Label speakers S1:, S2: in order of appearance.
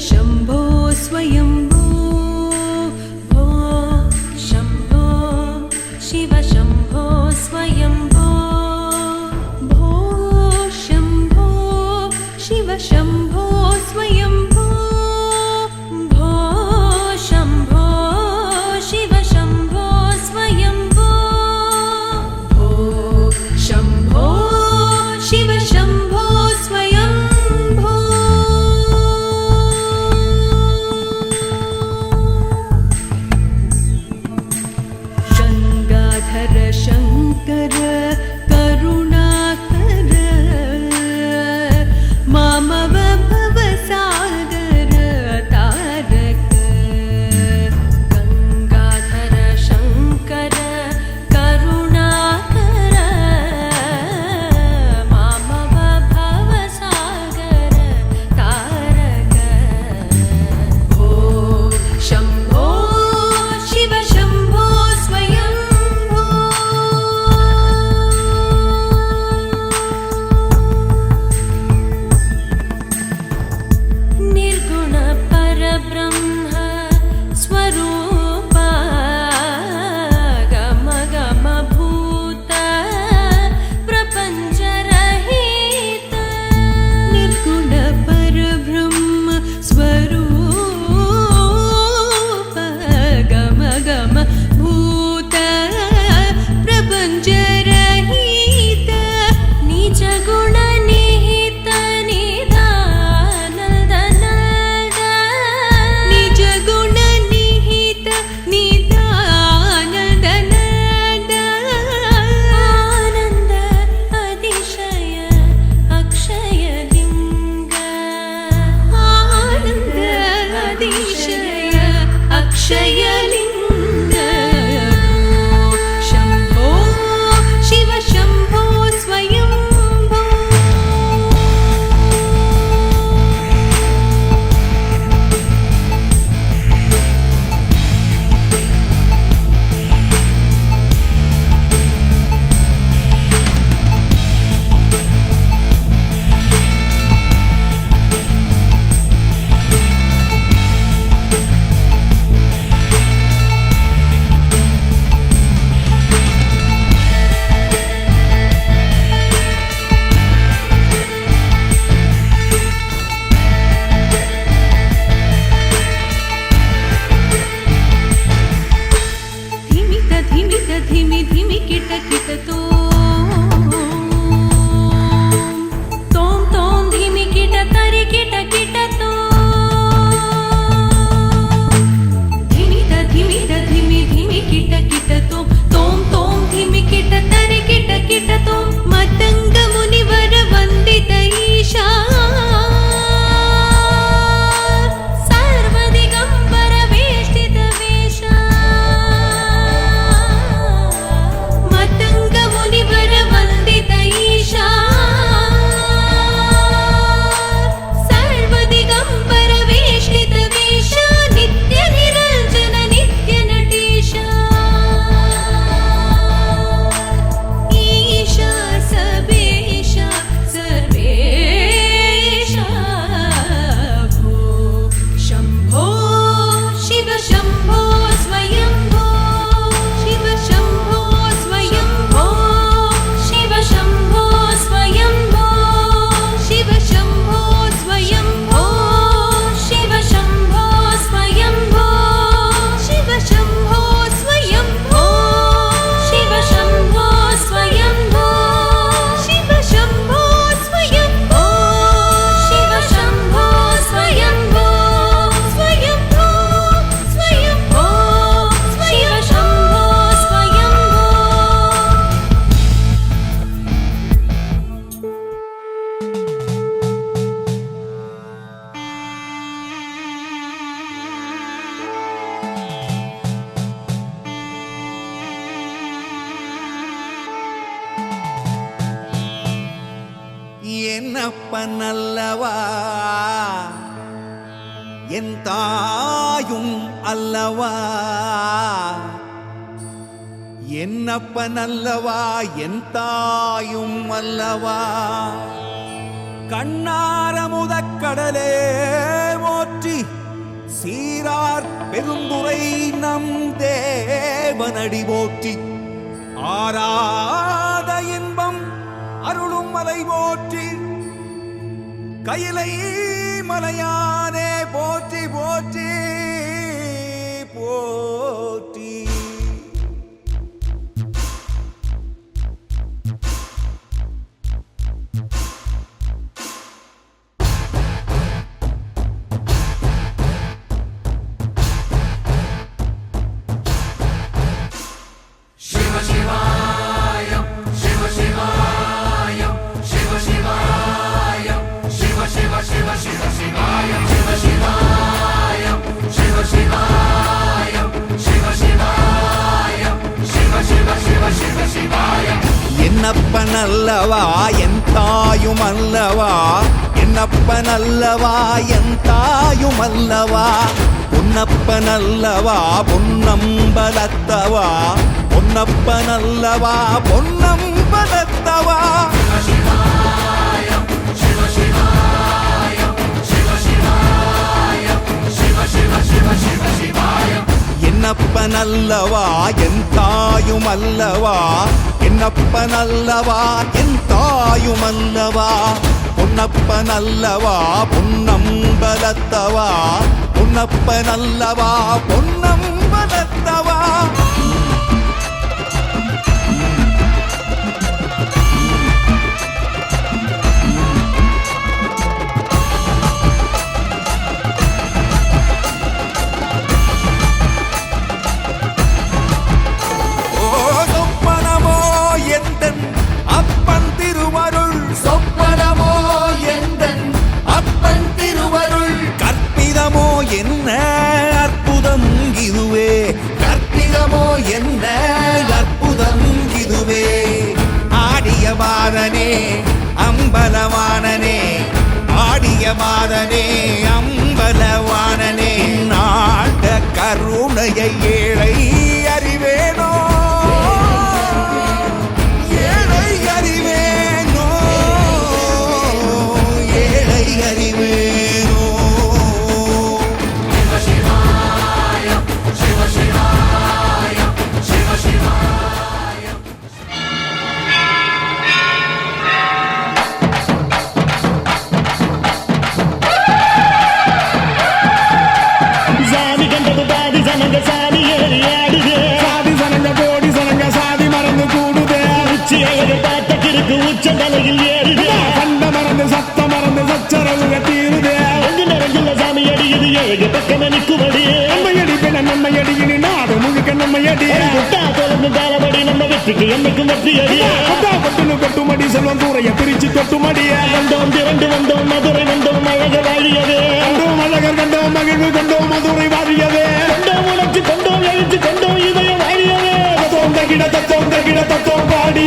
S1: शम्भो स्वयम्भो भो शम्भो शिव शम्भो स्वयम्भो भो शम्भो शिव शम्भो स्वयम्भो भो शम्भो शिव शम्भो स्वयम्भो भो शम्भो शिव शम्भो स्वयम्भो गङ्गाधर शङ्कर करुणाकर मामव भवसागर तारक गङ्गाधर शङ्कर करुणाकर मामव भवसागर तारक भो शम्भो शिव शम्भो स्वयम्भो निर्गुण परब्रह्म स्वरूप गम गम भूत प्रपञ्चरहित निर्गुण परब्रह्म स्वरूप गम गम भूत प्रपञ्चरहित निज गुण निहित निदानन्द निज गुण निहित निदानन्द आनन्द अतिशय अक्षय लिंग आनन्द अतिशय अक्षय लिंग शम्भो शिव शम्भो स्वयम्भो धिमित धिमित धिमि धिमि किट किट तोम तोम धिमि किट तरि किट किट धिमित धिमित धिमि धिमि किट किट तोम तोम धिमि किट तरि किट किट मतंग मुनिवर वंदित ईशा सर्वदिगंबर वेष्टित वेशा मतंग मुनिवर वंदित ईशा सर्वदिगंबर वेष्टित वेशा नित्य निरंजन नित्य नटेशा ईशा सबेशा सर्वेशा भो शम्भो शिव शम्भो स्वयम्भो शिव शम्भो स्वयम्भो शिव शम्भो स्वयम्भो शिव शम्भो स्वयम्भो शिव शम्भो स्वयम्भो शिव शम्भो स्वयम्भो शिव शम्भो स्वयम्भो शिव शम्भो स्वयम्भो शिव शम्भो स्वयम्भो स्वयम्भो स्वयम्भो शिव शम्भो
S2: என்னப்பனல்லவா என் தாயும் அல்லவா என்னப்பனல்லவா என் தாயும் அல்லவா கண்ணார முதக்கடலே போற்றி சீரார் பெருந்துரை நம் தேவனடி போற்றி ஆராத இன்பம் அருளும் மலை போற்றி கையிலை மலையானே போற்றி போற்றி போற்றி என்னப்பனல்லவா என் தாயும் அல்லவா என்னப்பனல்லவா என் தாயும் அல்லவா பொன்னப்பனல்லவா பொன்னம்பலத்தவா பொன்னப்பனல்லவா பொன்னம்பலத்தவா என்னப்பனல்லவா என் தாயும் அல்லவா என்னப்பனல்லவா என் தாயும் அல்லவா பொன்னப்பனல்லவா பொன்னம்பலத்தவா பொன்னப்பனல்லவா பொன்னம்பலத்தவா என்ன அற்புதம் இதுவே கற்பிதமோ என்ன அற்புதம் இதுவே ஆடிய மாதனே அம்பலவானனே ஆடிய மாதனே அம்பலவானனே நாட கருணையை ஏழை அறிவேனோ ஏழை அறிவேனோ ஏழை அறிவேனோ
S3: உச்சந்தலையில் ஏறுதே கண்ட மறந்து சத்த மறந்து சச்சரவுக தீருதே எங்கு நிறைஞ்சுள்ள சாமி அடியுது ஏழு பக்கம் நிற்குமடி நம்மையடி பெண நம்மையடி இனி நாடு முழுக்க நம்மையடி குட்டா தொடர்ந்து தாளபடி நம்ம வெற்றிக்கு என்னைக்கும் வெற்றி அடியே குட்டா கொட்டுனு கொட்டுமடி செல்வம் தூரைய பிரிச்சு கொட்டுமடிய கண்டோம் திரண்டு வந்தோம் மதுரை வந்தோம் அழக வாழியதே கண்டோம் அழகர் கண்டோம் மகிழ்வு கண்டோம் மதுரை வாழியதே கண்டோம் உணர்ச்சி கொண்டோம் எழுச்சி கொண்டோம் இதயம் வாழியதே தத்தோம் தகிட தத்தோம் பாடி